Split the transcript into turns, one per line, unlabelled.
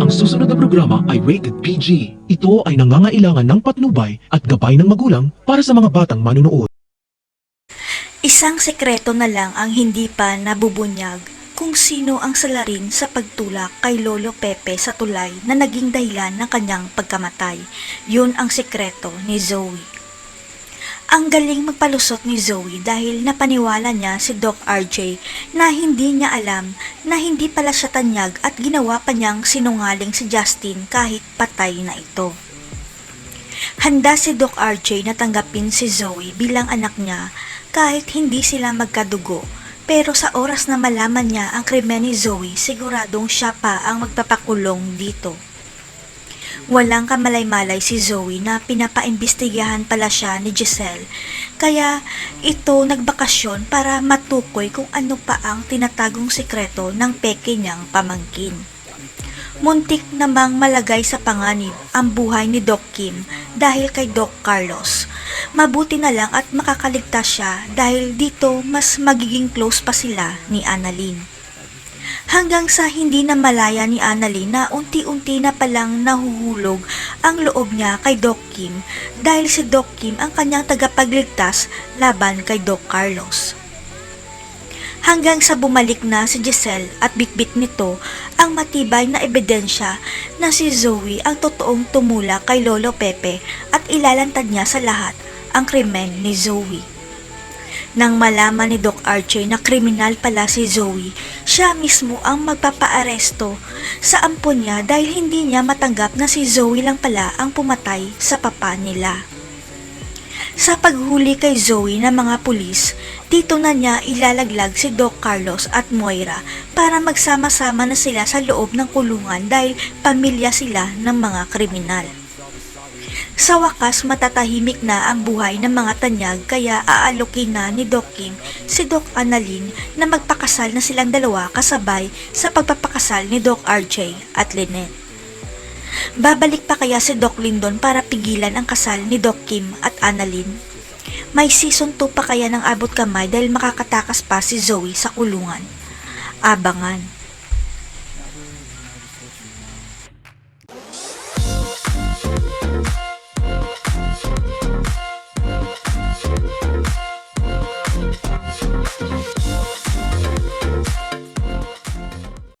Ang susunod na programa ay rated PG. Ito ay nangangailangan ng patnubay at gabay ng magulang para sa mga batang manunood.
Isang sekreto na lang ang hindi pa nabubunyag kung sino ang salarin sa pagtulak kay Lolo Pepe sa tulay na naging dahilan ng kanyang pagkamatay. Yun ang sekreto ni Zoe. Ang galing magpalusot ni Zoe dahil napaniwala niya si Doc RJ na hindi niya alam na hindi pala siya tanyag at ginawa pa niyang sinungaling si Justin kahit patay na ito. Handa si Doc RJ na tanggapin si Zoe bilang anak niya kahit hindi sila magkadugo, pero sa oras na malaman niya ang krimen ni Zoe, siguradong siya pa ang magpapakulong dito. Walang kamalay-malay si Zoe na pinapaimbestigahan pala siya ni Giselle, kaya ito nagbakasyon para matukoy kung ano pa ang tinatagong sikreto ng peke niyang pamangkin. Muntik namang malagay sa panganib ang buhay ni Doc Kim dahil kay Doc Carlos. Mabuti na lang at makakaligtas siya dahil dito mas magiging close pa sila ni Annalyn. Hanggang sa hindi na malaya ni Annalyn na unti-unti na palang nahuhulog ang loob niya kay Doc Kim dahil si Doc Kim ang kanyang tagapagligtas laban kay Doc Carlos. Hanggang sa bumalik na si Giselle at bitbit nito ang matibay na ebidensya na si Zoe ang totoong tumulak kay Lolo Pepe at ilalantad niya sa lahat ang krimen ni Zoe. Nang malaman ni Doc RJ na kriminal pala si Zoe, siya mismo ang magpapaaresto sa ampon niya dahil hindi niya matanggap na si Zoe lang pala ang pumatay sa papa nila. Sa paghuli kay Zoe ng mga pulis, dito na niya ilalaglag si Doc Carlos at Moira para magsama-sama na sila sa loob ng kulungan dahil pamilya sila ng mga kriminal. Sa wakas matatahimik na ang buhay ng mga tanyag kaya aalokin na ni Doc Kim si Doc Annalyn na magpakasal na silang dalawa kasabay sa pagpapakasal ni Doc RJ at Lynette. Babalik pa kaya si Doc Lindon para pigilan ang kasal ni Doc Kim at Annalyn? May season 2 pa kaya ng abot kamay dahil makakatakas pa si Zoe sa kulungan? Abangan.